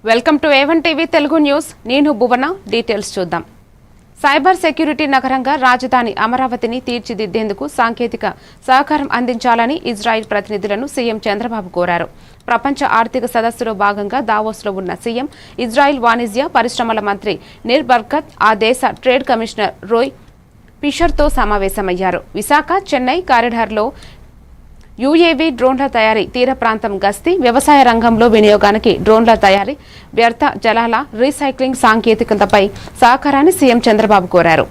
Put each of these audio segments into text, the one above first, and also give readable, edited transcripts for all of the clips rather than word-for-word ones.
Welcome to A1 TV Telugu news. నేను భువన. Details చూద్దాం. Cyber security నగరంగా రాజధాని అమరావతిని తీర్చిదిద్దేందుకు సాంకేతిక సహకారం అందించాలని ఇజ్రాయెల్ ప్రతినిధులను సీఎం చంద్రబాబు కోరారు. ప్రపంచ ఆర్థిక సదస్సులో భాగంగా దావోస్లో ఉన్న సీఎం ఇజ్రాయెల్ వాణిజ్య పరిశ్రమల మంత్రి నిర్ బర్కత్, ఆ దేశ ట్రేడ్ కమిషనర్ రోయ్ ఫిషర్తో సమావేశమయ్యారు. విశాఖ చెన్నై కారిడార్లో యుఏవీ డ్రోన్ల తయారీ, తీర ప్రాంతం గస్తీ, వ్యవసాయ రంగంలో వినియోగానికి డ్రోన్ల తయారీ, వ్యర్థ జలాల రీసైక్లింగ్ సాంకేతికతపై సహకారాన్ని సీఎం చంద్రబాబు కోరారు.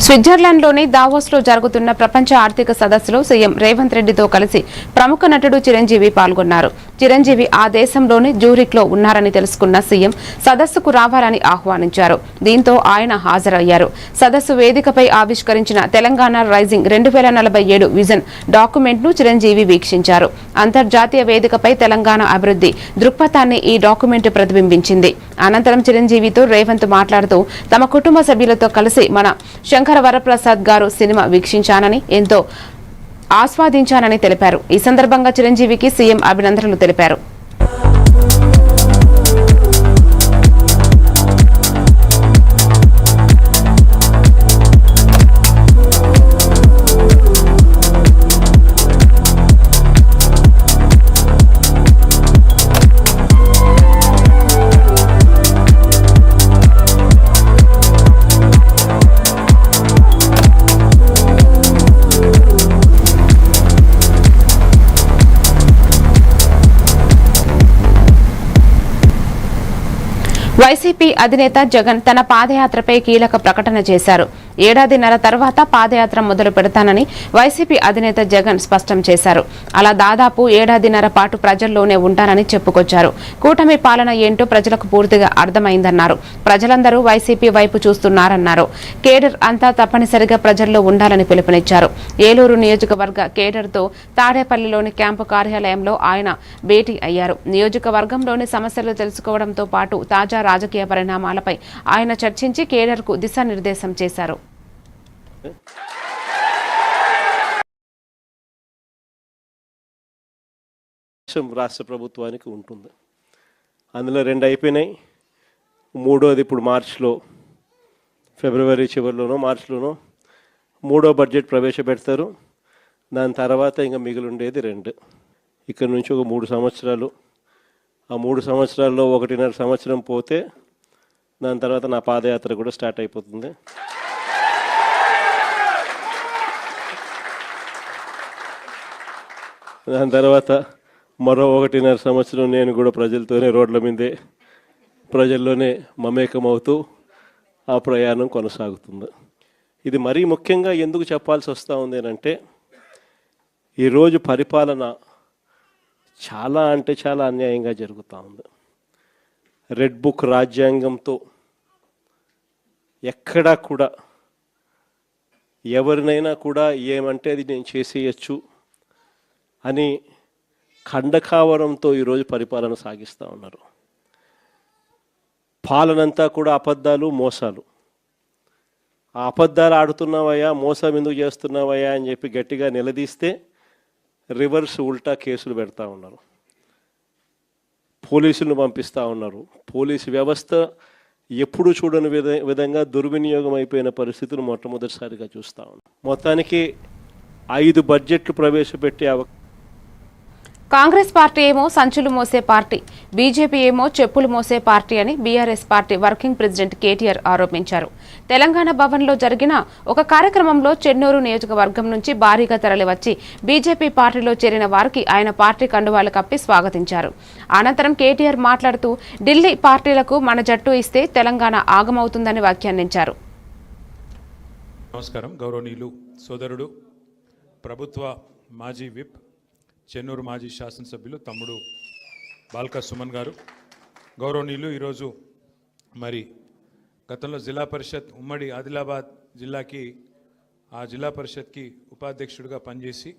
స్విట్జర్లాండ్లోని దావోస్లో జరుగుతున్న ప్రపంచ ఆర్థిక సదస్సులో సీఎం రేవంత్ రెడ్డితో కలిసి ప్రముఖ నటుడు చిరంజీవి పాల్గొన్నారు. చిరంజీవి ఆ దేశంలోని జ్యూరిక్లో ఉన్నారని తెలుసుకున్న సీఎం సదస్సుకు రావాలని ఆహ్వానించారు. దీంతో ఆయన హాజరయ్యారు. సదస్సు వేదికపై ఆవిష్కరించిన తెలంగాణ రైజింగ్ 2047 విజన్ డాక్యుమెంట్ను చిరంజీవి వీక్షించారు. అంతర్జాతీయ వేదికపై తెలంగాణ అభివృద్ధి దృక్పథాన్ని ఈ డాక్యుమెంట్ ప్రతిబింబించింది. అనంతరం చిరంజీవితో రేవంత్ మాట్లాడుతూ తమ కుటుంబ సభ్యులతో కలిసి మన శంకర వరప్రసాద్ గారు సినిమా వీక్షించానని, ఎంతో ఆస్వాదించానని తెలిపారు. ఈ సందర్భంగా చిరంజీవికి సీఎం అభినందనలు తెలిపారు. వైసీపీ అధినేత జగన్ తన పాదయాత్రపై కీలక ప్రకటన చేశారు. ఏడాదిన్నర తర్వాత పాదయాత్ర మొదలు పెడతానని వైసీపీ అధినేత జగన్ స్పష్టం చేశారు. అలా దాదాపు ఏడాదిన్నర పాటు ప్రజల్లోనే ఉంటానని చెప్పుకొచ్చారు. కూటమి పాలన ఏంటో ప్రజలకు పూర్తిగా అర్థమైందన్నారు. ప్రజలందరూ వైసీపీ వైపు చూస్తున్నారన్నారు. కేడర్ అంతా తప్పనిసరిగా ప్రజల్లో ఉండాలని పిలుపునిచ్చారు. ఏలూరు నియోజకవర్గ కేడర్తో తాడేపల్లిలోని క్యాంపు కార్యాలయంలో ఆయన భేటీ అయ్యారు. నియోజకవర్గంలోని సమస్యలు తెలుసుకోవడంతో పాటు తాజా రాజకీయ పరిణామాలపై ఆయన చర్చించి కేడర్కు దిశానిర్దేశం చేశారు. రాష్ట్ర ప్రభుత్వానికి ఉంటుంది. అందులో 2 అయిపోయినాయి. 3వది ఇప్పుడు మార్చిలో, ఫిబ్రవరి చివరిలోనో మార్చిలోనో 3వ బడ్జెట్ ప్రవేశపెడతారు. దాని తర్వాత ఇంకా మిగిలిండేది 2. ఇక్కడ నుంచి ఒక 3 సంవత్సరాలు. ఆ 3 సంవత్సరాల్లో 1.5 సంవత్సరం పోతే దాని తర్వాత నా పాదయాత్ర కూడా స్టార్ట్ అయిపోతుంది. దాని తర్వాత మరో 1.5 సంవత్సరం నేను కూడా ప్రజలతోనే రోడ్ల మీదే, ప్రజల్లోనే మమేకమవుతూ ఆ ప్రయాణం కొనసాగుతుంది. ఇది మరీ ముఖ్యంగా ఎందుకు చెప్పాల్సి వస్తూ ఉంది అంటే, ఈరోజు పరిపాలన చాలా అంటే చాలా అన్యాయంగా జరుగుతూ ఉంది. రెడ్ బుక్ రాజ్యాంగంతో ఎక్కడా కూడా ఎవరినైనా కూడా ఏమంటే అది నేను చేసేయచ్చు అని ఖండకావరంతో ఈరోజు పరిపాలన సాగిస్తూ ఉన్నారు. పాలనంతా కూడా అబద్ధాలు, మోసాలు. ఆ అబద్ధాలు ఆడుతున్నావయ్యా, మోసం ఎందుకు చేస్తున్నావయ్యా అని చెప్పి గట్టిగా నిలదీస్తే రివర్స్ ఉల్టా కేసులు పెడతా ఉన్నారు. పోలీసులను పంపిస్తూ ఉన్నారు. పోలీసు వ్యవస్థ ఎప్పుడు చూడని విధంగా దుర్వినియోగం అయిపోయిన పరిస్థితులు మొట్టమొదటిసారిగా చూస్తూ ఉన్నాం. మొత్తానికి 5 బడ్జెట్లు ప్రవేశపెట్టే కాంగ్రెస్ పార్టీ ఏమో సంచులు మోసే పార్టీ, బీజేపీ ఏమో చెప్పులు మోసే పార్టీ అని BRS party working president KTR ఆరోపించారు. తెలంగాణ భవన్లో జరిగిన ఒక కార్యక్రమంలో చెన్నూరు నియోజకవర్గం నుంచి భారీగా తరలివచ్చి బీజేపీ పార్టీలో చేరిన వారికి ఆయన పార్టీ కండువాలు కప్పి స్వాగతించారు. అనంతరం కేటీఆర్ మాట్లాడుతూ ఢిల్లీ పార్టీలకు మన జట్టు ఇస్తే తెలంగాణ ఆగమవుతుందని వ్యాఖ్యానించారు. నమస్కారం. గౌరవనీయులు సోదరుడు ప్రభుత్వ మాజీ విప్ చెన్నూరు మాజీ శాసనసభ్యులు తమ్ముడు బాల్కా సుమన్ గారు, గౌరవనీయులు, ఈరోజు మరి గతంలో జిల్లా పరిషత్ ఉమ్మడి ఆదిలాబాద్ జిల్లాకి ఆ జిల్లా పరిషత్కి ఉపాధ్యక్షుడిగా పనిచేసి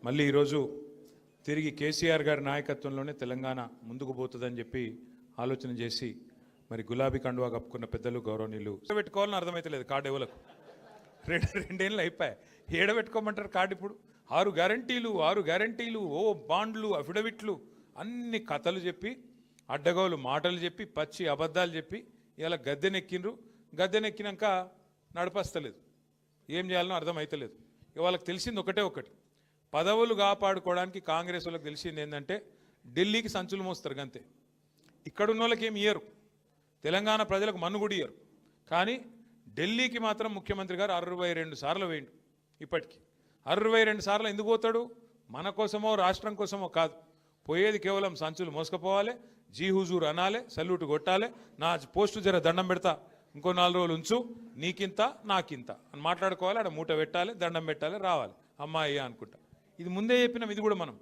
మళ్ళీ ఈరోజు తిరిగి కేసీఆర్ గారి నాయకత్వంలోనే తెలంగాణ ముందుకు పోతుందని చెప్పి ఆలోచన చేసి మరి గులాబీ కండువా కప్పుకున్న పెద్దలు గౌరవనీయులు పెట్టుకోవాలని అర్థమైతలేదు. కార్డు ఎవలకు రెండేళ్ళు అయిపోయాయి, ఏడబెట్టుకోమంటారు కార్డు. ఇప్పుడు 6 గ్యారంటీలు, ఓ బాండ్లు, అఫిడవిట్లు, అన్ని కథలు చెప్పి, అడ్డగోలు మాటలు చెప్పి, పచ్చి అబద్ధాలు చెప్పి ఇలా గద్దెనెక్కిండ్రు. గద్దెనెక్కినాక నడపస్తలేదు, ఏం చేయాలనో అర్థమైతలేదు. వాళ్ళకి తెలిసింది ఒకటి, పదవులు కాపాడుకోవడానికి కాంగ్రెస్ వాళ్ళకి తెలిసింది ఏంటంటే ఢిల్లీకి సంచులు మోస్తారు అంతే. ఇక్కడున్న వాళ్ళకి ఏమి ఇయ్యరు, తెలంగాణ ప్రజలకు మన్నుగుడి ఇయ్యరు. కానీ ఢిల్లీకి మాత్రం ముఖ్యమంత్రి గారు 62 సార్లు వేయండు. ఇప్పటికీ 62 సార్లు ఎందుకు పోతాడు? మన కోసమో రాష్ట్రం కోసమో కాదు, పోయేది కేవలం సంచులు మోసుకపోవాలి, జీ హుజూర్ అనాలి, సల్యూట్ కొట్టాలి, నా పోస్టు జర దండం పెడతా, ఇంకో 4 రోజులు ఉంచు, నీకింత నాకింత అని మాట్లాడుకోవాలి, ఆడ మూట పెట్టాలి, దండం పెట్టాలి, రావాలి, అమ్మాయి అనుకుంటా. ఇది ముందే చెప్పినాం. ఇది కూడా మనం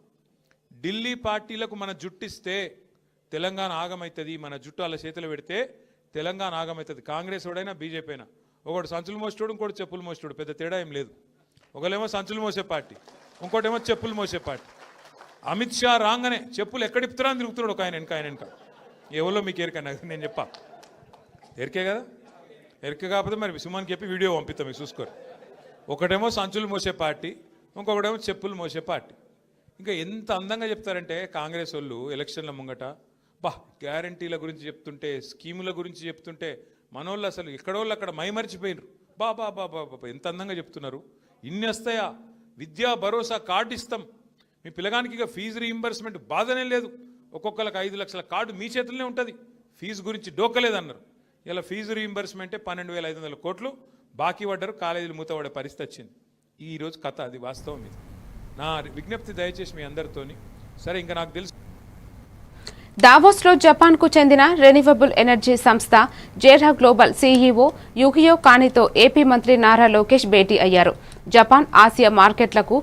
ఢిల్లీ పార్టీలకు మన జుట్టిస్తే తెలంగాణ ఆగమవుతుంది, మన జుట్టు అలా చేతులు పెడితే తెలంగాణ ఆగమవుతుంది. కాంగ్రెస్ వాడైనా బీజేపీ అయినా ఒకటి సంచులు మోసేటోడు, ఇంకోటి చెప్పులు మోసేటోడు, పెద్ద తేడా ఏం లేదు. ఒకళ్ళేమో సంచులు మోసే పార్టీ, ఇంకోటేమో చెప్పులు మోసే పార్టీ. అమిత్ షా రాగానే చెప్పులు ఎక్కడిపుతారా అని తిరుగుతున్నాడు ఒక ఆయన వెనక. ఎవరో మీకు ఎరికన్నా నేను చెప్పా, ఎరికే కదా, ఎరిక కాకపోతే మరి సుమన్కి చెప్పి వీడియో పంపిస్తాం, మీకు చూసుకోరు. ఒకటేమో సంచులు మోసే పార్టీ, ఇంకొకటేమో చెప్పులు మోసే పార్టీ. ఇంకా ఎంత అందంగా చెప్తారంటే కాంగ్రెస్ వాళ్ళు ఎలక్షన్ల ముంగట గ్యారంటీల గురించి చెప్తుంటే, స్కీముల గురించి చెప్తుంటే మనోళ్ళు అసలు ఎక్కడోళ్ళు అక్కడ మైమరిచిపోయినరు. బాబా ఎంత అందంగా చెప్తున్నారు. ఇన్ని వస్తాయా? విద్యా భరోసా కార్డు ఇస్తాం, మీ పిల్లగానికి ఇక ఫీజు రీయింబర్స్మెంట్ బాధనే లేదు, ఒక్కొక్కరికి 5 లక్షల కార్డు మీ చేతుల్లోనే ఉంటుంది, ఫీజు గురించి డోకలేదన్నారు. ఇలా ఫీజు రీయింబర్స్మెంటే 12,500 కోట్లు బాకీ పడ్డారు, కాలేజీలు మూతపడే పరిస్థితి వచ్చింది. ఈరోజు కథ అది, వాస్తవం ఇది. నా విజ్ఞప్తి దయచేసి మీ అందరితోని, సరే ఇంకా నాకు తెలుసు దావోస్లో జపాన్కు చెందిన రెన్యూవబుల్ ఎనర్జీ సంస్థ జేరా గ్లోబల్ సీఈఓ యుకియో కానితో ఏపీ మంత్రి నారా లోకేష్ భేటీ అయ్యారు. జపాన్, ఆసియా మార్కెట్లకు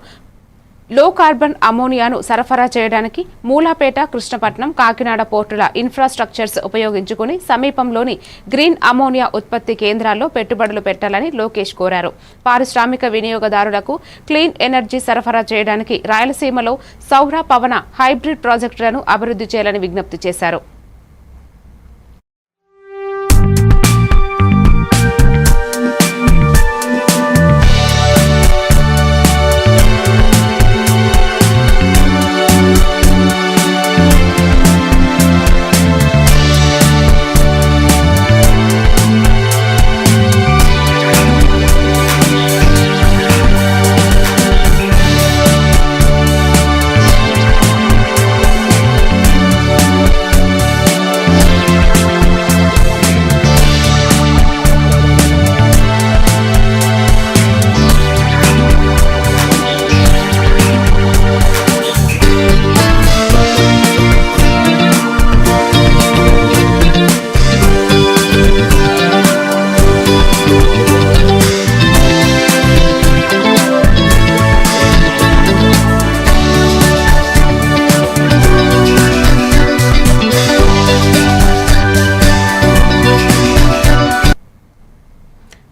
లో కార్బన్ అమోనియాను సరఫరా చేయడానికి మూలాపేట, కృష్ణపట్నం, కాకినాడ పోర్టుల ఇన్ఫ్రాస్ట్రక్చర్స్ ఉపయోగించుకుని సమీపంలోని గ్రీన్ అమోనియా ఉత్పత్తి కేంద్రాల్లో పెట్టుబడులు పెట్టాలని లోకేష్ కోరారు. పారిశ్రామిక వినియోగదారులకు క్లీన్ ఎనర్జీ సరఫరా చేయడానికి రాయలసీమలో సౌర, పవన, హైబ్రిడ్ ప్రాజెక్టులను అభివృద్ధి చేయాలని విజ్ఞప్తి చేశారు.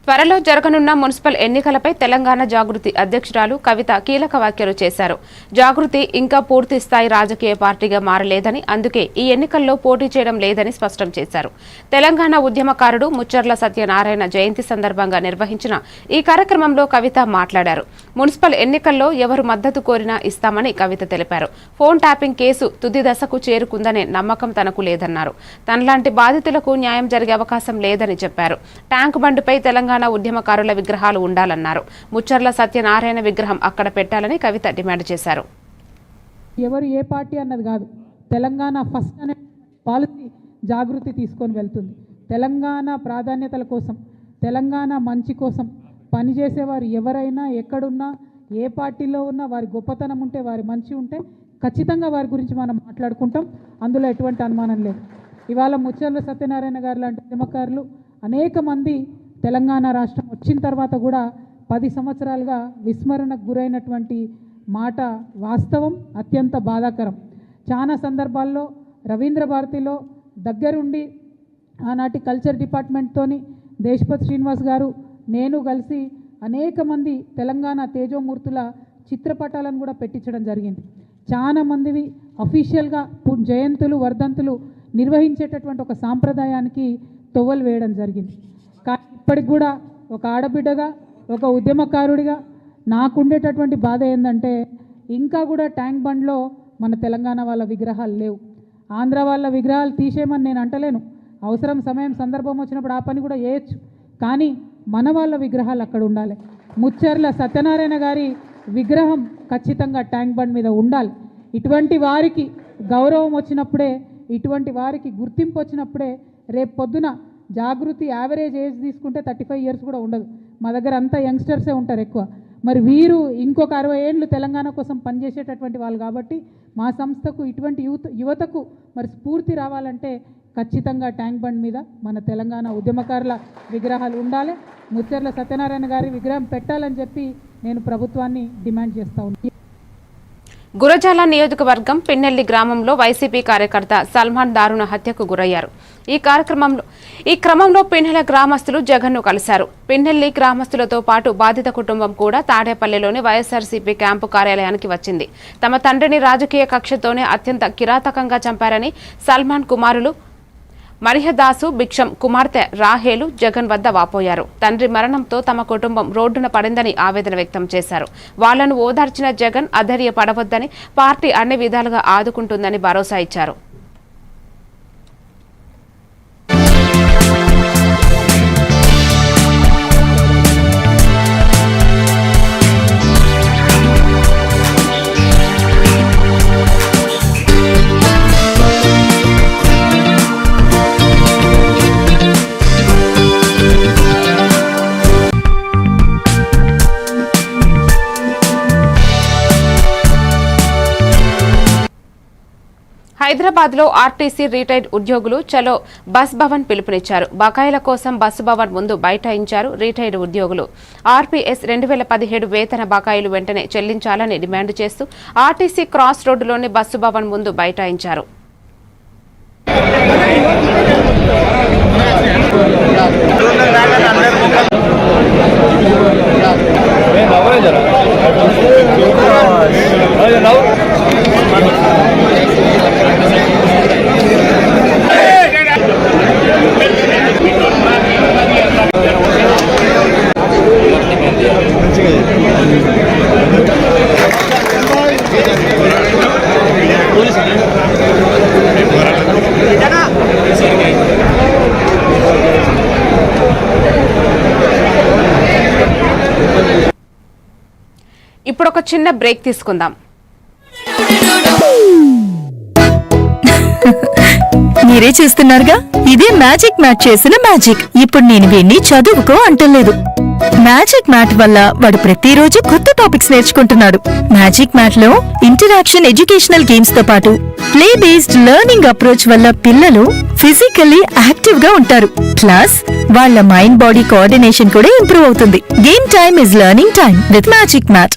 త్వరలో జరగనున్న మున్సిపల్ ఎన్నికలపై తెలంగాణ జాగృతి అధ్యక్షురాలు కవిత కీలక వ్యాఖ్యలు చేశారు. జాగృతి ఇంకా పూర్తి స్థాయి రాజకీయ పార్టీగా మారలేదని, అందుకే ఈ ఎన్నికల్లో పోటీ చేయడం లేదని స్పష్టం చేశారు. తెలంగాణ ఉద్యమకారుడు ముచ్చర్ల సత్యనారాయణ జయంతి సందర్భంగా నిర్వహించిన ఈ కార్యక్రమంలో కవిత మాట్లాడారు. మున్సిపల్ ఎన్నికల్లో ఎవరు మద్దతు కోరినా ఇస్తామని కవిత తెలిపారు. ఫోన్ ట్యాపింగ్ కేసు తుది దశకు చేరుకుందనే నమ్మకం తనకు లేదన్నారు. తనలాంటి బాధితులకు న్యాయం జరిగే అవకాశం లేదని చెప్పారు. ట్యాంక్ బండ్పై తెలంగాణ ఉద్యమకారుల విగ్రహాలు ఉండాలన్నారు. ముచ్చర్ల సత్యనారాయణ విగ్రహం అక్కడ పెట్టాలని కవిత డిమాండ్ చేశారు. ఎవరు ఏ పార్టీ అన్నది కాదు, తెలంగాణ ఫస్ట్ అనే పాలసీ జాగృతి తీసుకొని వెళ్తుంది. తెలంగాణ ప్రాధాన్యతల కోసం, తెలంగాణ మంచి కోసం పనిచేసేవారు ఎవరైనా ఎక్కడున్నా, ఏ పార్టీలో ఉన్నా, వారి గొప్పతనం ఉంటే, వారి మంచి ఉంటే ఖచ్చితంగా వారి గురించి మనం మాట్లాడుకుంటాం. అందులో ఎటువంటి అనుమానం లేదు. ఇవాళ ముచ్చర్ల సత్యనారాయణ గారు లాంటి ఉద్యమకారులు అనేక మంది తెలంగాణ రాష్ట్రం వచ్చిన తర్వాత కూడా 10 సంవత్సరాలుగా విస్మరణకు గురైనటువంటి మాట వాస్తవం, అత్యంత బాధాకరం. చాలా సందర్భాల్లో రవీంద్ర భారతిలో దగ్గరుండి ఆనాటి కల్చర్ డిపార్ట్మెంట్తోని దేశపతి శ్రీనివాస్ గారు నేను కలిసి అనేక మంది తెలంగాణ తేజోమూర్తుల చిత్రపటాలను కూడా పెట్టించడం జరిగింది. చాలా మందివి అఫీషియల్గా జయంతులు వర్ధంతులు నిర్వహించేటటువంటి ఒక సాంప్రదాయానికి తొవ్వలు వేయడం జరిగింది. కానీ ఇప్పటికి కూడా ఒక ఆడబిడ్డగా, ఒక ఉద్యమకారుడిగా నాకుండేటటువంటి బాధ ఏంటంటే ఇంకా కూడా ట్యాంక్ బండ్లో మన తెలంగాణ వాళ్ళ విగ్రహాలు లేవు. ఆంధ్ర వాళ్ళ విగ్రహాలు తీసేయమని నేను అంటలేను, అవసరం సమయం సందర్భం వచ్చినప్పుడు ఆ పని కూడా చేయొచ్చు. కానీ మన వాళ్ళ విగ్రహాలు అక్కడ ఉండాలి. ముచ్చర్ల సత్యనారాయణ గారి విగ్రహం ఖచ్చితంగా ట్యాంక్ బండ్ మీద ఉండాలి. ఇటువంటి వారికి గౌరవం వచ్చినప్పుడే, ఇటువంటి వారికి గుర్తింపు వచ్చినప్పుడే రేపు పొద్దున జాగృతి యావరేజ్ ఏజ్ తీసుకుంటే 35 ఇయర్స్ కూడా ఉండదు. మా దగ్గర అంతా యంగ్స్టర్సే ఉంటారు ఎక్కువ. మరి వీరు ఇంకొక 60 ఏళ్ళు తెలంగాణ కోసం పనిచేసేటటువంటి వాళ్ళు కాబట్టి మా సంస్థకు ఇటువంటి యువతకు మరి స్ఫూర్తి రావాలంటే ఖచ్చితంగా ట్యాంక్ బండ్ మీద మన తెలంగాణ ఉద్యమకారుల విగ్రహాలు ఉండాలి. ముచ్చర్ల సత్యనారాయణ గారి విగ్రహం పెట్టాలని చెప్పి నేను ప్రభుత్వాన్ని డిమాండ్ చేస్తా ఉన్నాను. గురజాల నియోజకవర్గం పిన్నెల్లి గ్రామంలో వైసీపీ కార్యకర్త సల్మాన్ దారుణ హత్యకు గురయ్యారు. ఈ క్రమంలో పిన్నెల గ్రామస్తులు జగన్ను కలిశారు. పిన్నెల్లి గ్రామస్తులతో పాటు బాధిత కుటుంబం కూడా తాడేపల్లిలోని వైఎస్ఆర్సీపీ క్యాంపు కార్యాలయానికి వచ్చింది. తమ తండ్రిని రాజకీయ కక్షతోనే అత్యంత కిరాతకంగా చంపారని సల్మాన్ కుమారులు మరిహదాసు భిక్షం కుమార్తె రాహేలు జగన్ వద్ద వాపోయారు. తండ్రి మరణంతో తమ కుటుంబం రోడ్డున పడిందని ఆవేదన వ్యక్తం చేశారు. వాళ్లను ఓదార్చిన జగన్ అధైర్యపడవద్దని, పార్టీ అన్ని విధాలుగా ఆదుకుంటుందని భరోసా ఇచ్చారు. హైదరాబాద్ లో ఆర్టీసీ రిటైర్డ్ ఉద్యోగులు చలో బస్ భవన్ పిలుపునిచ్చారు. బకాయిల కోసం బస్సు భవన్ ముందు బైఠాయించారు రిటైర్డ్ ఉద్యోగులు. ఆర్పీఎస్ 2017 వేతన బకాయిలు వెంటనే చెల్లించాలని డిమాండ్ చేస్తూ ఆర్టీసీ క్రాస్ రోడ్డులోని బస్సు భవన్ ముందు బైఠాయించారు. ఇప్పుడు ఒక చిన్న బ్రేక్ తీసుకుందాం. మీరే చేస్తున్నారుగా, ఇదే మ్యాజిక్ మ్యాట్ చేసిన మ్యాజిక్. ఇప్పుడు నేను వీణ్ణి చదువుకో అంటలేదు. మ్యాజిక్ మ్యాట్ వల్ల వాడు ప్రతిరోజు కొత్త టాపిక్స్ నేర్చుకుంటున్నాడు. మ్యాజిక్ మ్యాట్ లో ఇంటరాక్షన్ ఎడ్యుకేషనల్ గేమ్స్ తో పాటు ప్లే బేస్డ్ లెర్నింగ్ అప్రోచ్ వల్ల పిల్లలు ఫిజికల్లీ యాక్టివ్ గా ఉంటారు. ప్లస్ వాళ్ళ మైండ్ బాడీ కోఆర్డినేషన్ కూడా ఇంప్రూవ్ అవుతుంది. Game time is learning time with magic mat.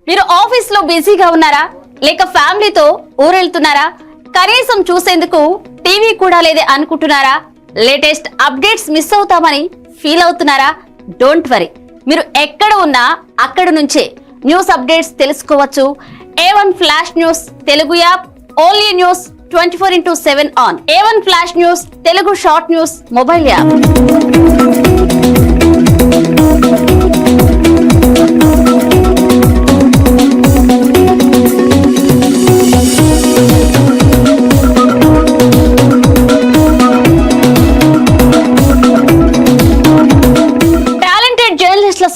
మీరు ఆఫీస్ లో బిజీగా ఉన్నారా, లేక ఫ్యామిలీతో ఊరెళ్తున్నారా, కనీసం చూసేందుకు టీవీ కూడా లేదే అనుకుంటున్నారా, లేటెస్ట్ అప్డేట్స్ మిస్ అవుతామని ఫీల్ అవుతున్నారా? డోంట్ వరీ, మీరు ఎక్కడ ఉన్నా అక్కడ నుంచే న్యూస్ అప్డేట్స్ తెలుసుకోవచ్చు. A1 flash news Telugu app, only news 24/7 on. A1 flash news Telugu short news mobile app.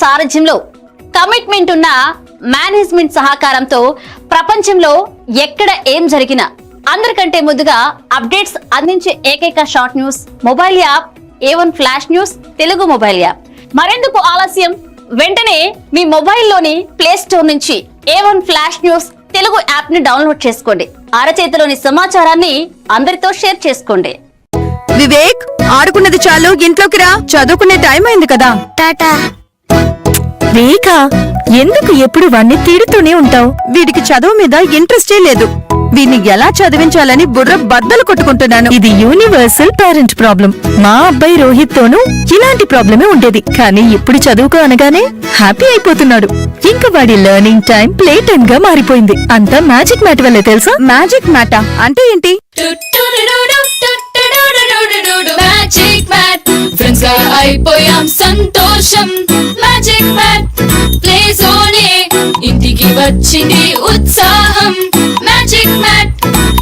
సారథ్యంలో కమిట్మెంట్ ఉన్న మేనేజ్మెంట్ సహకారంతో ప్రపంచంలో ఎక్కడ ఏం జరిగినా అందరికంటే ముందుగా అప్డేట్స్ అందించే ఏకైక short news mobile app A1 flash news Telugu mobile app. మరెందుకు ఆలస్యం, వెంటనే మీ మొబైల్లోని ప్లే స్టోర్ నుంచి A1 flash news Telugu app ని డౌన్లోడ్ చేసుకోండి. అరచేతిలోని సమాచారాన్ని అందరితో షేర్ చేసుకోండి. వివేక్, ఆడుకున్నది చాలు, ఇంట్లోకి రా, చదువుకునే టైం అయింది కదా. టాటా. రేఖ, ఎందుకు ఎప్పుడు వాణ్ణి తిడుతూనే ఉంటావు? వీడికి చదువు మీద ఇంట్రెస్టే లేదు. వీణ్ణి ఎలా చదివించాలని బుర్ర బద్దలు కొట్టుకుంటున్నాను. ఇది యూనివర్సల్ పేరెంట్ ప్రాబ్లం. మా అబ్బాయి రోహిత్ తోనూ ఇలాంటి ప్రాబ్లమే ఉండేది, కానీ ఇప్పుడు చదువుకో అనగానే హ్యాపీ అయిపోతున్నాడు. ఇంకా వాడి లెర్నింగ్ టైం ప్లే టైం గా మారిపోయింది. అంతా మ్యాజిక్ మ్యాట్ వల్లే తెలుసా? మ్యాజిక్ మ్యాటా అంటే ఏంటి? మ్యాజిక్ మ్యాట్ ఫ్రెండ్స్ గా అయిపోయాం సంతోషం. మ్యాజిక్ మ్యాట్ ప్లే జోనే ఇంటికి వచ్చింది ఉత్సాహం. Magic mat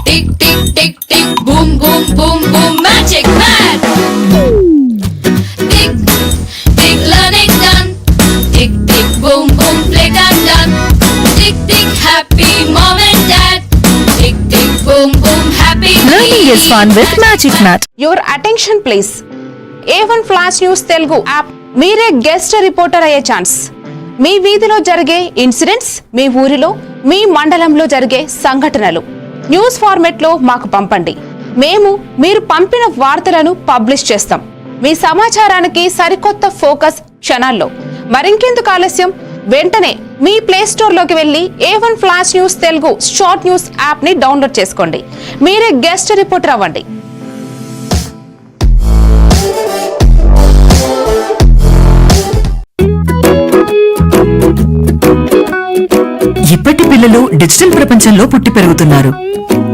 tick tick tick tick boom boom boom boom. Magic mat tick tick learning done. Tick tick boom boom play done. Tick tick happy mom and dad. Tick tick boom boom happy Learning is fun with Magic Mat. Your attention please. A1 flash news Telugu app. మీరే guest reporter అయ్యే chance. మీ వీధిలో జరిగే incidents, మీ ఊరిలో, మీ మండలంలో జరిగే సంఘటనలు news format లో మాకు పంపండి. మేము మీరు పంపిన వార్తలను పబ్లిష్ చేస్తాం. మీ సమాచారానికి సరికొత్త ఫోకస్ క్షణాల్లో. మరింకెందుకు ఆలస్యం? వెంటనే మీ ప్లే స్టోర్ లోకి వెళ్లి A1 flash news Telugu short news app ని డౌన్లోడ్ చేసుకోండి. మీరే గెస్ట్ రిపోర్టర్ అవ్వండి. ఇప్పటి పిల్లలు డిజిటల్ ప్రపంచంలో పుట్టి పెరుగుతున్నారు.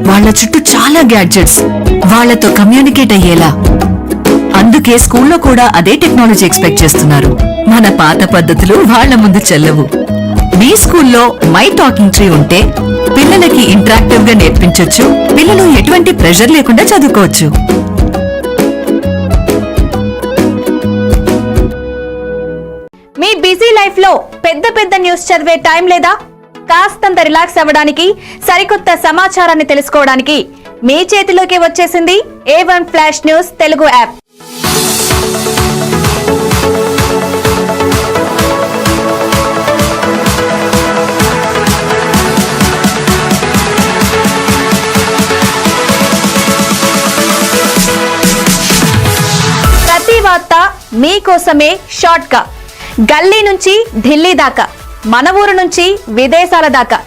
వాళ్ళ చుట్టూ చాలా గ్యాడ్జెట్స్, వాళ్లతో కమ్యూనికేట్ అయ్యేలా. అందుకే స్కూల్లో కూడా అదే టెక్నాలజీ ఎక్స్పెక్ట్ చేస్తున్నారు. మన పాత పద్ధతులు వాళ్ల ముందు చెల్లవు. మీ స్కూల్లో మై టాకింగ్ ట్రీ ఉంటే పిల్లలకి ఇంటరాక్టివ్ గా నేర్పించొచ్చు. పిల్లలు ఎటువంటి ప్రెషర్ లేకుండా చదువుకోవచ్చు. మీ బిజీ లైఫ్ లో పెద్ద పెద్ద న్యూస్ చదివే టైం లేదా? కాస్తంత రిలాక్స్ అవ్వడానికి, సరికొత్త సమాచారాన్ని తెలుసుకోవడానికి మీ చేతిలోకి వచ్చేసింది A1 flash news Telugu app. ప్రతి వార్త మీకోసమే షార్ట్ గా. గల్లీ నుంచి ఢిల్లీ దాకా, మన ఊరు నుంచి విదేశాల దాకా,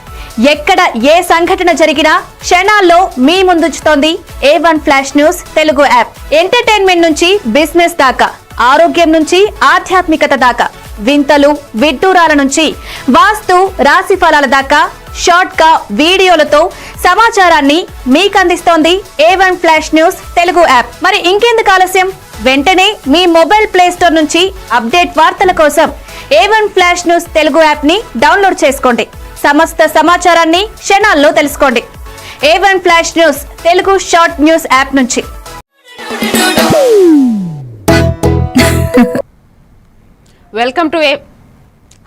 ఎక్కడ ఏ సంఘటన జరిగినా క్షణాల్లో మీ ముందుంచుతోంది A1 flash news Telugu app. Entertainment నుంచి బిజినెస్ దాకా, ఆరోగ్యం నుంచి ఆధ్యాత్మికత దాకా, వింతలు విడ్డూరాల నుంచి వాస్తు రాశి ఫలాల దాకా షార్ట్ గా వీడియోలతో సమాచారాన్ని మీకు అందిస్తోంది A1 flash news Telugu app. మరి ఇంకెందుకు ఆలస్యం? వెంటనే మీ మొబైల్ ప్లే స్టోర్ నుంచి అప్డేట్ వార్తల కోసం A1 flash news Telugu app ని డౌన్లోడ్ చేసుకోండి. సమస్త సమాచారాన్ని క్షణాల్లో తెలుసుకోండి. A1 flash news Telugu short news app నుంచి. వెల్కమ్ టు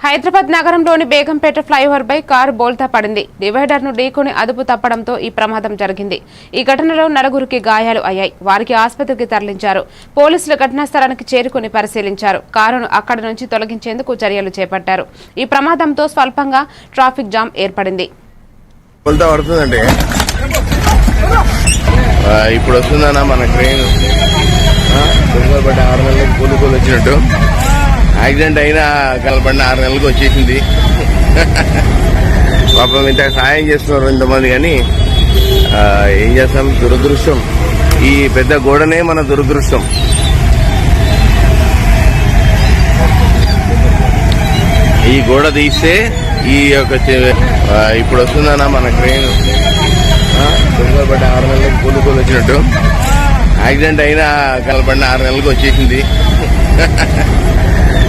హైదరాబాద్ నగరంలోని బేగంపేట ఫ్లైఓవర్ పై కారు బోల్తా పడింది. డివైడర్ ను ఢీకొని అదుపు తప్పడంతో ఈ ప్రమాదం జరిగింది. ఈ ఘటనలో నలుగురికి గాయాలు అయ్యాయి. వారికి ఆసుపత్రికి తరలించారు. పోలీసులు ఘటనా స్థలానికి చేరుకుని పరిశీలించారు. కారును అక్కడి నుంచి తొలగించేందుకు చర్యలు చేపట్టారు. ఈ ప్రమాదంతో స్వల్పంగా ట్రాఫిక్ జామ్ ఏర్పడింది. ఇప్పుడు వస్తుందన్నా మన ట్రైన్ పడ్డ 6 నెలలకు కూలుకోలు వచ్చినట్టు. యాక్సిడెంట్ అయినా కలపడిన 6 నెలలకు వచ్చేసింది. పాపం ఇంత సాయం చేస్తున్నారు ఇంతమంది, కానీ ఏం చేస్తాం, దురదృష్టం. ఈ పెద్ద గోడనే మన దురదృష్టం. ఈ గోడ తీస్తే ఈ యొక్క ఇప్పుడు వస్తుందన్నా మన ట్రైన్ పడ్డ 6 నెలలకు కూలుకోలు వచ్చినట్టు. యాక్సిడెంట్ అయినా కలపడిన 6 నెలలకు వచ్చేసింది.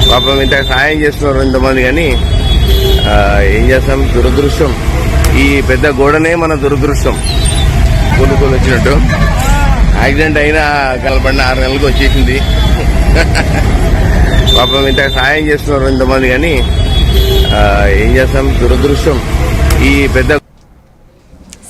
పాపం ఇంత సాయం చేస్తున్నారు ఇంతమంది, కానీ ఏం చేస్తాం, దురదృష్టం. ఈ పెద్ద గోడనే మన దురదృష్టం. కూలుకోలు వచ్చినట్టు. యాక్సిడెంట్ అయినా కలపడిన 6 నెలలకు వచ్చేసింది. పాపం ఇంత సాయం చేస్తున్నారు ఇంతమంది, కానీ ఏం చేస్తాం, దురదృష్టం. ఈ పెద్ద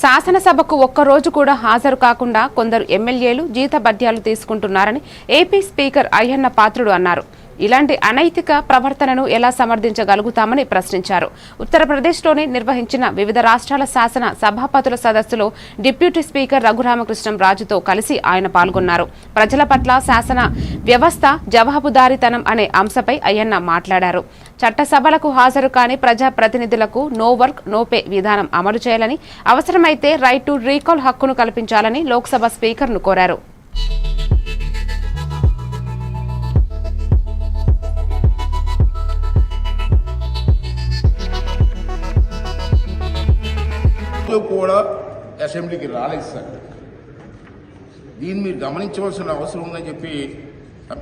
శాసనసభకు ఒక్కరోజు కూడా హాజరు కాకుండా కొందరు ఎమ్మెల్యేలు జీతభత్యాలు తీసుకుంటున్నారని ఏపీ స్పీకర్ అయ్యన్న పాత్రుడు అన్నారు. ఇలాంటి అనైతిక ప్రవర్తనను ఎలా సమర్థించగలుగుతామని ప్రశ్నించారు. ఉత్తరప్రదేశ్లోని నిర్వహించిన వివిధ రాష్ట్రాల శాసన సభాపతుల సదస్సులో డిప్యూటీ స్పీకర్ రఘురామకృష్ణం రాజుతో కలిసి ఆయన పాల్గొన్నారు. ప్రజల పట్ల శాసన వ్యవస్థ జవాబుదారీతనం అనే అంశంపై అయ్యన్న మాట్లాడారు. చట్టసభలకు హాజరు కాని ప్రజాప్రతినిధులకు నో వర్క్ నో పే విధానం అమలు చేయాలని, అవసరమైతే రైట్ టు రీకాల్ హక్కును కల్పించాలని లోక్సభ స్పీకర్ను కోరారు. కూడా అసెంబ్లీకి రాలేదు సార్. దీన్ని మీరు గమనించవలసిన అవసరం ఉందని చెప్పి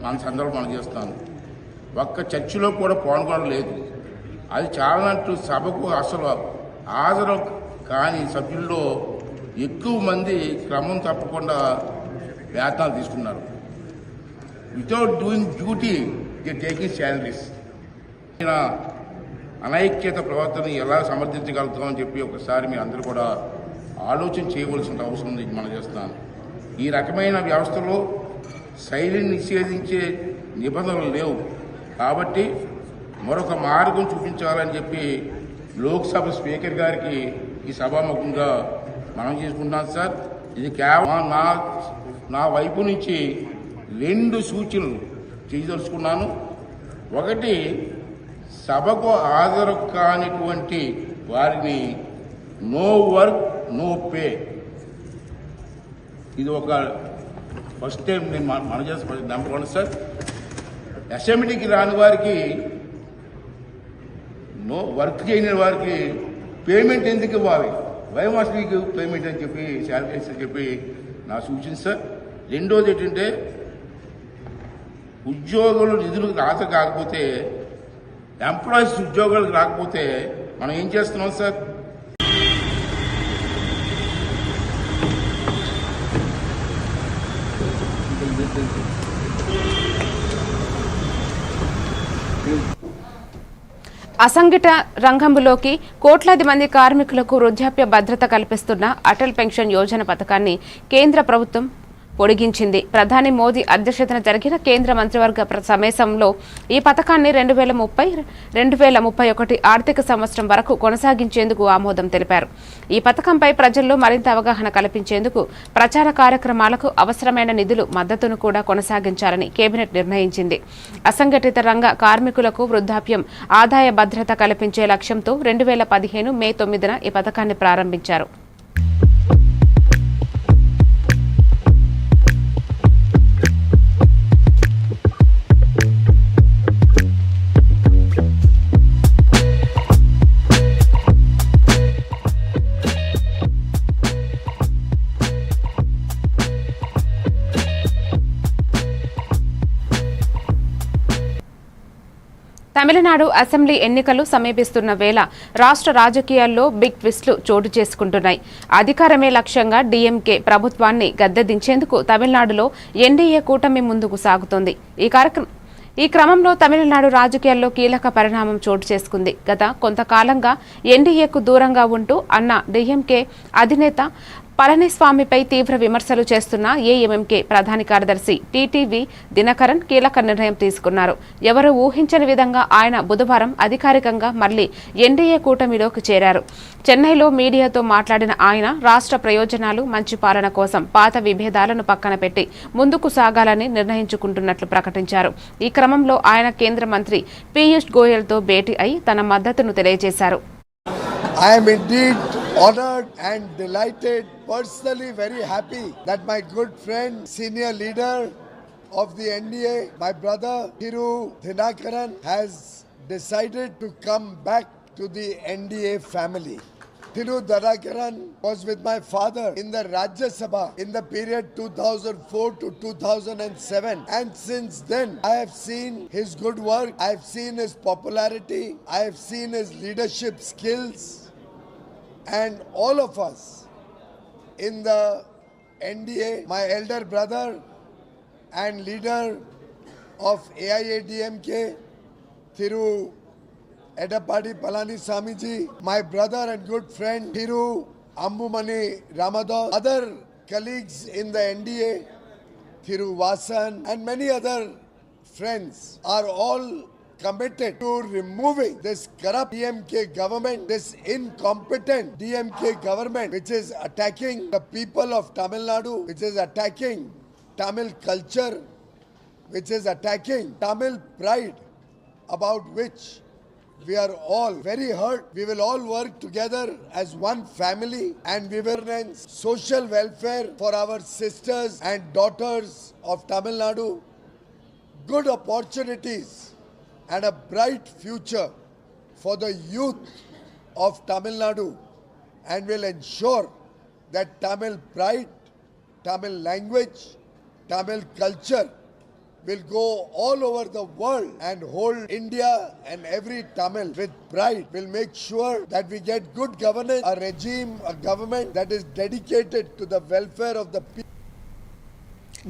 మన సందర్భం మనం చేస్తాను. ఒక్క చర్చిలో కూడా పాల్గొనలేదు. అది చాలానంటూ సభకు అసలు హాజరు కాని సభ్యుల్లో ఎక్కువ మంది క్రమం తప్పకుండా వేతనాలు తీసుకున్నారు. Without doing duty they taking salaries. అనైక్యత ప్రవర్తన ఎలా సమర్థించగలుగుతామని చెప్పి ఒకసారి మీరు అందరూ కూడా ఆలోచన చేయవలసిన అవసరం ఉంది మనం చేస్తున్నాను. ఈ రకమైన వ్యవస్థలో శైలిని నిషేధించే నిబంధనలు లేవు కాబట్టి మరొక మార్గం చూపించాలని చెప్పి లోక్సభ స్పీకర్ గారికి ఈ సభాముఖంగా మనం చేసుకుంటున్నాం సార్. ఇది కేవలం నా వైపు నుంచి 2 సూచనలు చేయదలుచుకున్నాను. ఒకటి, సభకు హాజరు కానిటువంటి వారిని నో వర్క్ నో పే. ఇది ఒక ఫస్ట్ టైం నేను మన చేసిన నెంబర్ 1 సార్. అసెంబ్లీకి రాని వారికి, నో వర్క్ చేయని వారికి పేమెంట్ ఎందుకు ఇవ్వాలి, వై మస్ట్ మీకు పేమెంట్ అని చెప్పి శాలరీస్ అని చెప్పి నా సూచన సార్. రెండోది ఏంటంటే, ఉద్యోగులు నిధులకు హాజరు కాకపోతే, ఎంప్లాయీస్ ఉద్యోగాలకు రాకపోతే మనం ఏం చేస్తున్నాం సార్? అసంఘటిత రంగంలోకి కోట్లాది మంది కార్మికులకు వృద్ధాప్య భద్రత కల్పిస్తున్న అటల్ పెన్షన్ యోజన పథకాన్ని కేంద్ర ప్రభుత్వం పొడిగించింది. ప్రధాని మోదీ అధ్యక్షతన జరిగిన కేంద్ర మంత్రివర్గ సమావేశంలో ఈ పథకాన్ని 2030-2031 ఆర్థిక సంవత్సరం వరకు కొనసాగించేందుకు ఆమోదం తెలిపారు. ఈ పథకంపై ప్రజల్లో మరింత అవగాహన కల్పించేందుకు ప్రచార కార్యక్రమాలకు అవసరమైన నిధులు మద్దతును కూడా కొనసాగించాలని కేబినెట్ నిర్ణయించింది. అసంఘటిత రంగ కార్మికులకు వృద్ధాప్యం ఆదాయ భద్రత కల్పించే లక్ష్యంతో 2015 మే 9న ఈ పథకాన్ని ప్రారంభించారు. తమిళనాడు అసెంబ్లీ ఎన్నికలు సమీపిస్తున్న వేళ రాష్ట్ర రాజకీయాల్లో బిగ్ ట్విస్టులు చోటు చేసుకుంటున్నాయి. అధికారమే లక్ష్యంగా డీఎంకే ప్రభుత్వాన్ని గద్దెదించేందుకు తమిళనాడులో ఎన్డీఏ కూటమి ముందుకు సాగుతోంది. ఈ క్రమంలో తమిళనాడు రాజకీయాల్లో కీలక పరిణామం చోటు చేసుకుంది. గత కొంతకాలంగా ఎన్డీఏకు దూరంగా ఉంటూ అన్న డీఎంకే అధినేత పళనిస్వామిపై తీవ్ర విమర్శలు చేస్తున్న ఏఎంఎంకే ప్రధాన కార్యదర్శి టీటీవీ దినకరన్ కీలక నిర్ణయం తీసుకున్నారు. ఎవరూ ఊహించని విధంగా ఆయన బుధవారం అధికారికంగా మళ్లీ ఎన్డీఏ కూటమిలోకి చేరారు. చెన్నైలో మీడియాతో మాట్లాడిన ఆయన రాష్ట్ర ప్రయోజనాలు, మంచి పాలన కోసం పాత విభేదాలను పక్కన పెట్టి ముందుకు సాగాలని నిర్ణయించుకుంటున్నట్లు ప్రకటించారు. ఈ క్రమంలో ఆయన కేంద్ర మంత్రి పీయూష్ గోయల్తో భేటీ అయి తన మద్దతును తెలియజేశారు. Honored and delighted, personally very happy that my good friend, senior leader of the NDA, my brother Thiru Dinakaran, has decided to come back to the NDA family. Thiru Dinakaran was with my father in the Rajya Sabha in the period 2004 to 2007, and since then I have seen his good work, I have seen his popularity, I have seen his leadership skills. And all of us in the NDA, my elder brother and leader of AIADMK, Thiru Edappadi Palaniswamy ji, my brother and good friend Thiru Ambumani Ramadas, other colleagues in the NDA, Thiru Vasan and many other friends are all committed to removing this corrupt DMK government, this incompetent DMK government which is attacking the people of Tamil Nadu, which is attacking Tamil culture, which is attacking Tamil pride, about which We are all very hurt. We will all work together as one family and we will enhance social welfare for our sisters and daughters of Tamil Nadu, good opportunities and a bright future for the youth of Tamil Nadu, and will ensure that Tamil pride, Tamil language, Tamil culture will go all over the world and hold India and every Tamil with pride. Will make sure that we get good governance, a regime, a government that is dedicated to the welfare of the people.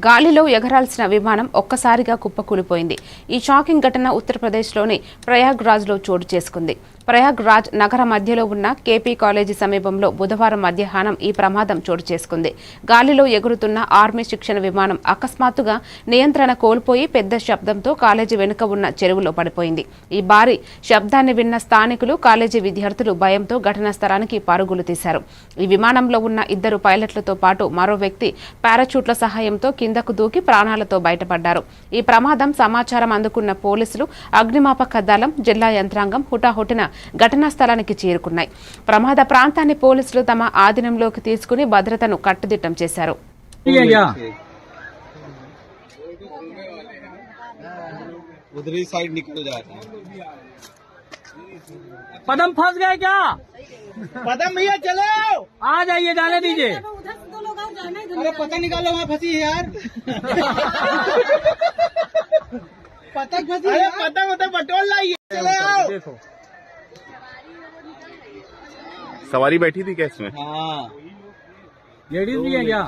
గాలిలో ఎగరాల్సిన విమానం ఒక్కసారిగా కుప్పకూలిపోయింది. ఈ shocking ఘటన ఉత్తరప్రదేశ్లోని ప్రయాగ్రాజ్లో చోటు చేసుకుంది. ప్రయాగ్రాజ్ నగర మధ్యలో ఉన్న కేపీ కాలేజీ సమీపంలో బుధవారం మధ్యాహ్నం ఈ ప్రమాదం చోటు చేసుకుంది. గాలిలో ఎగురుతున్న ఆర్మీ శిక్షణ విమానం అకస్మాత్తుగా నియంత్రణ కోల్పోయి పెద్ద శబ్దంతో కాలేజీ వెనుక ఉన్న చెరువులో పడిపోయింది. ఈ భారీ శబ్దాన్ని విన్న స్థానికులు, కాలేజీ విద్యార్థులు భయంతో ఘటనా స్థలానికి పరుగులు తీశారు. ఈ విమానంలో ఉన్న 2 పైలట్లతో పాటు మరో వ్యక్తి పారాచూట్ల సహాయంతో కిందకు దూకి ప్రాణాలతో బయటపడ్డారు. ఈ ప్రమాదం సమాచారం అందుకున్న పోలీసులు, అగ్నిమాపక దళం, జిల్లా యంత్రాంగం హుటాహుటిన ఘటనా స్థలానికి చేరుకున్నాయి. ప్రమాద ప్రాంతాన్ని పోలీసులు తమ ఆధీనంలోకి తీసుకుని భద్రతను కట్టుదిట్టం చేశారు. पदम फंस गए क्या? पदम भैया चलो आ जाइए, जाने दीजिए. अरे पता निकालो, वहाँ फंसी है यार. पतंग फंसी है. पतंग बटोल लाइए. देखो सवारी बैठी थी क्या इसमें? हाँ, लेडीज भी है क्या?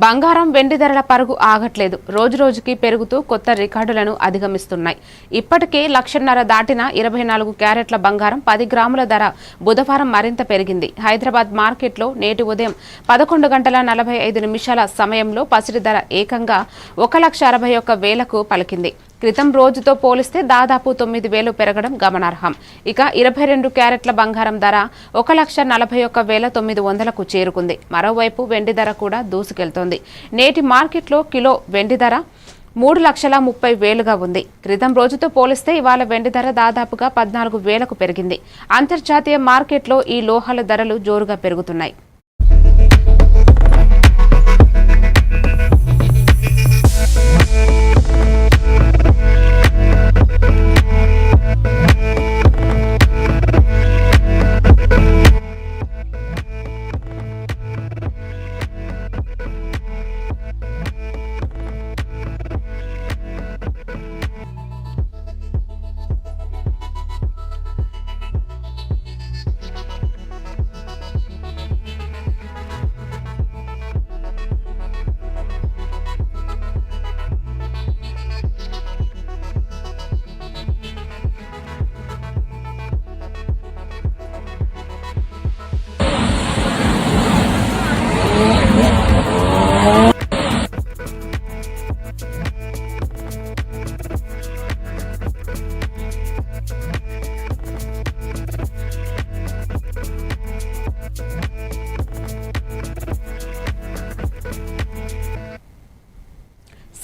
బంగారం, వెండి ధరల పరుగు ఆగట్లేదు. రోజురోజుకి పెరుగుతూ కొత్త రికార్డులను అధిగమిస్తున్నాయి. ఇప్పటికే 1,50,000 దాటిన 24 క్యారెట్ల బంగారం 10 గ్రాముల ధర బుధవారం మరింత పెరిగింది. హైదరాబాద్ మార్కెట్లో నేటి ఉదయం 11 గంటల 45 నిమిషాల సమయంలో పసిడి ధర ఏకంగా 1,61,000కు పలికింది. క్రితం రోజుతో పోలిస్తే దాదాపు 9,000 పెరగడం గమనార్హం. ఇక 22 క్యారెట్ల బంగారం ధర 1,41,900కు చేరుకుంది. మరోవైపు వెండి ధర కూడా దూసుకెళ్తోంది. నేటి మార్కెట్లో కిలో వెండి ధర 3,30,000గా ఉంది. క్రితం రోజుతో పోలిస్తే ఇవాళ వెండి ధర దాదాపుగా 14,000కు పెరిగింది. అంతర్జాతీయ మార్కెట్లో ఈ లోహాల ధరలు జోరుగా పెరుగుతున్నాయి.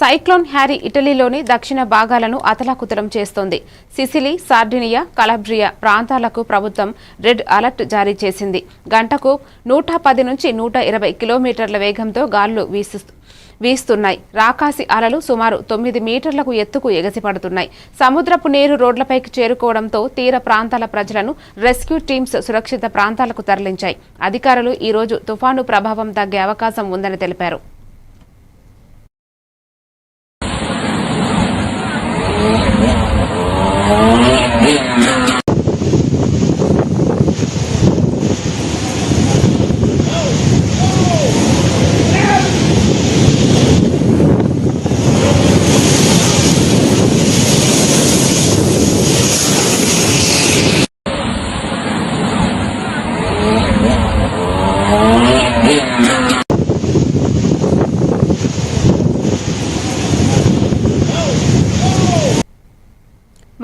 సైక్లోన్ హ్యారీ ఇటలీలోని దక్షిణ భాగాలను అతలాకుతలం చేస్తోంది. సిసిలీ, సార్డినియా, కలబ్రియా ప్రాంతాలకు ప్రభుత్వం రెడ్ అలర్ట్ జారీ చేసింది. గంటకు 110 నుంచి 120 కిలోమీటర్ల వేగంతో గాలులు వీస్తున్నాయి. రాకాసి అలలు సుమారు 9 మీటర్లకు ఎత్తుకు ఎగసిపడుతున్నాయి. సముద్రపు నీరు రోడ్లపైకి చేరుకోవడంతో తీర ప్రాంతాల ప్రజలను రెస్క్యూ టీమ్స్ సురక్షిత ప్రాంతాలకు తరలించాయి. అధికారులు ఈ రోజు తుఫాను ప్రభావం తగ్గే అవకాశం ఉందని తెలిపారు.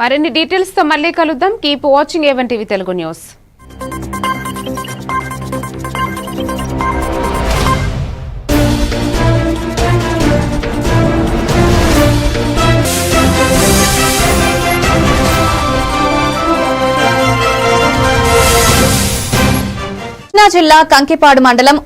మరిన్ని డీటెయిల్స్ తో మళ్ళీ కలుద్దాం. Keep watching A1 TV Telugu news. Krishna జిల్లా కంకిపాడు మండలం